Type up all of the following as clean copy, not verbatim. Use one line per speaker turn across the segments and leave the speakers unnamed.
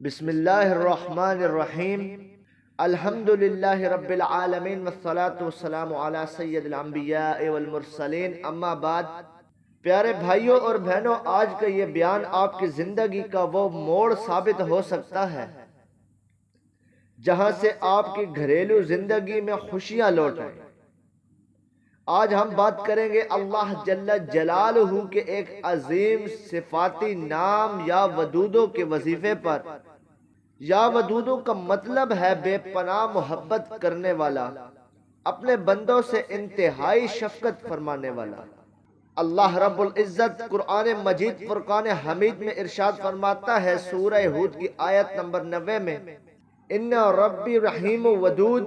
بسم اللہ الرحمن الرحیم الحمد للہ رب العالمین والصلاة والسلام علی سید الانبیاء والمرسلین اما بعد۔ پیارے بھائیوں اور بہنوں، آج کا یہ بیان آپ کی زندگی کا وہ موڑ ثابت ہو سکتا ہے جہاں سے آپ کی گھریلو زندگی میں خوشیاں لوٹیں۔ آج ہم بات کریں گے اللہ جل جلالہ کے ایک عظیم صفاتی نام یا ودودوں کے وظیفے پر۔ یا ودودوں کا مطلب ہے بے پناہ محبت کرنے والا، اپنے بندوں سے انتہائی شفقت فرمانے والا۔ اللہ رب العزت قرآن مجید فرقان حمید میں ارشاد فرماتا ہے سورہ ہود کی آیت نمبر 90 میں، ان ربی رحیم ودود،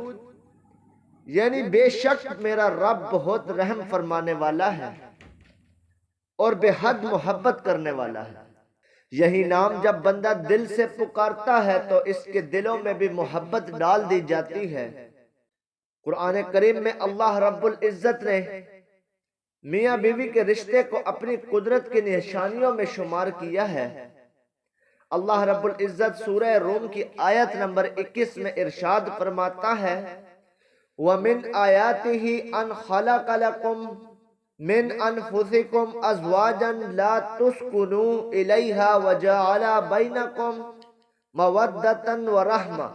یعنی بے شک میرا رب بہت رحم فرمانے والا ہے اور بے حد محبت کرنے والا ہے۔ یہی نام جب بندہ دل سے پکارتا ہے تو اس کے دلوں میں بھی محبت ڈال دی جاتی ہے۔ قرآن کریم میں اللہ رب العزت نے میاں بیوی کے رشتے کو اپنی قدرت کی نشانیوں میں شمار کیا ہے۔ اللہ رب العزت سورہ روم کی آیت نمبر 21 میں ارشاد فرماتا ہے وَمِنْ آيَاتِهِ أَنْ خَلَقَ لَكُمْ من انفسکم ازواجا لا تسکنوا الیہا وجعل بینکم مودۃ ورحمہ،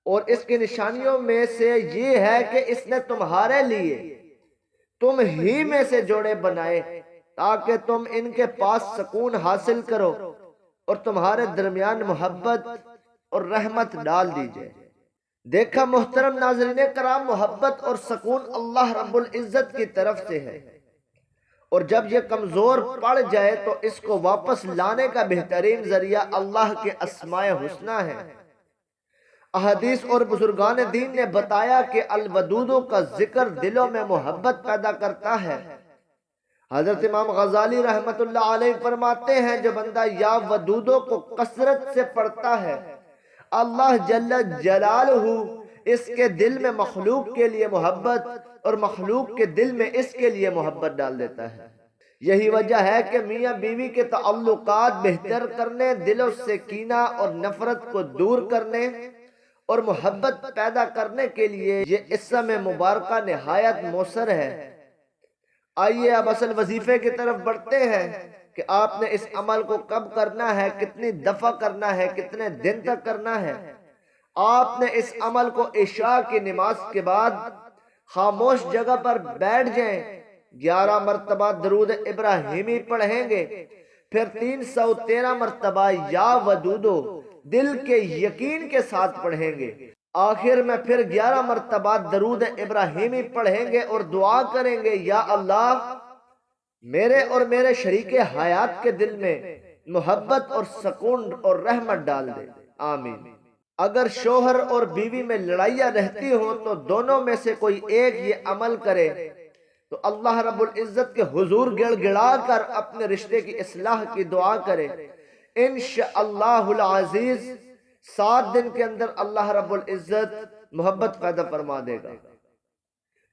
اور اس کی نشانیوں میں سے یہ ہے کہ اس نے تمہارے لیے تم ہی میں سے جوڑے بنائے تاکہ تم ان کے پاس سکون حاصل کرو اور تمہارے درمیان محبت اور رحمت ڈال دیجئے۔ دیکھا محترم ناظرین کرام، محبت اور سکون اللہ رب العزت کی طرف سے ہے، اور جب یہ کمزور پڑ جائے تو اس کو واپس لانے کا بہترین ذریعہ اللہ کے اسماء حسنی ہے۔ احادیث اور بزرگان دین نے بتایا کہ الودودوں کا ذکر دلوں میں محبت پیدا کرتا ہے۔ حضرت امام غزالی رحمت اللہ علیہ فرماتے ہیں جو بندہ یا ودودوں کو کثرت سے پڑھتا ہے، اللہ جل جلالہ اس کے دل میں مخلوق کے لیے محبت اور مخلوق کے دل میں اس کے لیے محبت ڈال دیتا ہے۔ یہی وجہ ہے کہ میاں بیوی کے تعلقات بہتر کرنے، دلوں سے کینہ اور نفرت کو دور کرنے اور محبت پیدا کرنے کے لیے یہ اسم مبارکہ نہایت مؤثر ہے۔ آئیے اب اصل وظیفے کی طرف بڑھتے ہیں کہ آپ نے اس عمل کو کب کرنا ہے، کتنی دفعہ کرنا ہے، کتنے دن تک کرنا ہے۔ آپ نے اس عمل کو عشاء کی نماز کے بعد خاموش جگہ پر بیٹھ جائیں، 11 مرتبہ درود ابراہیمی پڑھیں گے، پھر 313 مرتبہ یا ودودو دل کے یقین کے ساتھ پڑھیں گے، آخر میں پھر 11 مرتبہ درود ابراہیمی پڑھیں گے اور دعا کریں گے یا اللہ میرے اور میرے شریک حیات کے دل میں محبت اور سکون اور رحمت ڈال دے، آمین۔ اگر شوہر اور بیوی میں لڑائیاں رہتی ہوں تو دونوں میں سے کوئی ایک یہ عمل کرے تو اللہ رب العزت کے حضور گڑ گڑا کر اپنے رشتے کی اصلاح کی دعا کرے، انشاءاللہ العزیز 7 دن کے اندر اللہ رب العزت محبت پیدا فرما دے گا۔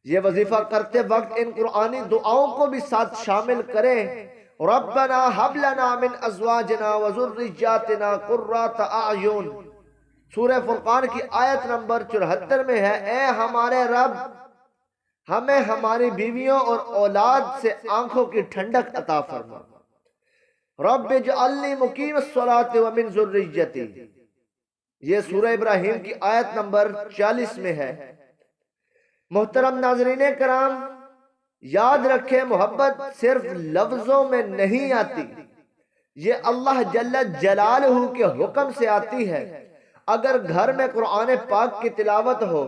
یہ وظیفہ کرتے وقت ان قرآنی دعاؤں کو بھی ساتھ شامل کریں، ربنا حب لنا من ازواجنا وذریاتنا قرۃ اعین، سورہ فرقان کی آیت نمبر 74 میں ہے، اے ہمارے رب ہمیں ہماری بیویوں اور اولاد سے آنکھوں کی ٹھنڈک عطا فرما، رب اجعلنی مقیم الصلاۃ ومن ذریتی، یہ سورہ ابراہیم کی آیت نمبر 40 میں ہے۔ محترم ناظرین کرام، یاد رکھیں محبت صرف لفظوں میں نہیں آتی، یہ اللہ جل جلالہ کے حکم سے آتی ہے۔ اگر گھر میں قرآن پاک کی تلاوت ہو،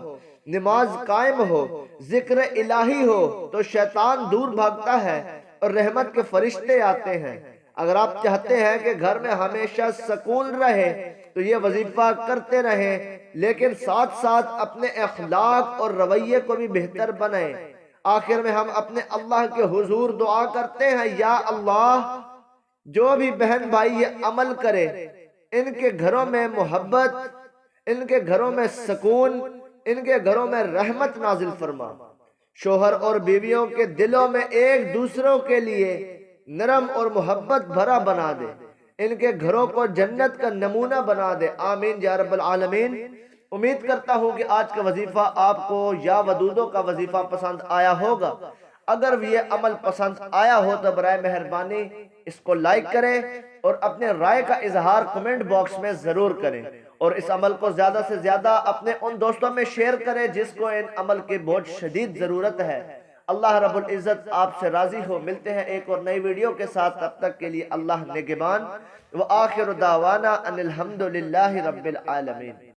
نماز قائم ہو، ذکر الہی ہو تو شیطان دور بھاگتا ہے اور رحمت کے فرشتے آتے ہیں۔ اگر آپ چاہتے ہیں کہ گھر میں ہمیشہ سکون رہے تو یہ وظیفہ کرتے رہیں، لیکن ساتھ ساتھ اپنے اخلاق اور رویے کو بھی بہتر بنائیں۔ آخر میں ہم اپنے اللہ کے حضور دعا کرتے ہیں، یا اللہ جو بھی بہن بھائی یہ عمل کرے ان کے گھروں میں محبت، ان کے گھروں میں سکون، ان کے گھروں میں رحمت نازل فرما، شوہر اور بیویوں کے دلوں میں ایک دوسروں کے لیے نرم اور محبت بھرا بنا دے، ان کے گھروں کو جنت کا نمونہ بنا دے، آمین یا رب العالمین۔ امید کرتا ہوں کہ آج کا وظیفہ آپ کو یا ودودوں کا وظیفہ پسند آیا ہوگا۔ اگر یہ عمل پسند آیا ہو تو برائے مہربانی اس کو لائک کریں اور اپنے رائے کا اظہار کمنٹ باکس میں ضرور کریں، اور اس عمل کو زیادہ سے زیادہ اپنے ان دوستوں میں شیئر کریں جس کو ان عمل کی بہت شدید ضرورت ہے۔ اللہ رب العزت آپ سے راضی ہو۔ ملتے ہیں ایک اور نئی ویڈیو کے ساتھ، تب تک کے لیے اللہ نگہبان، وآخر دعوانا ان الحمدللہ رب العالمین۔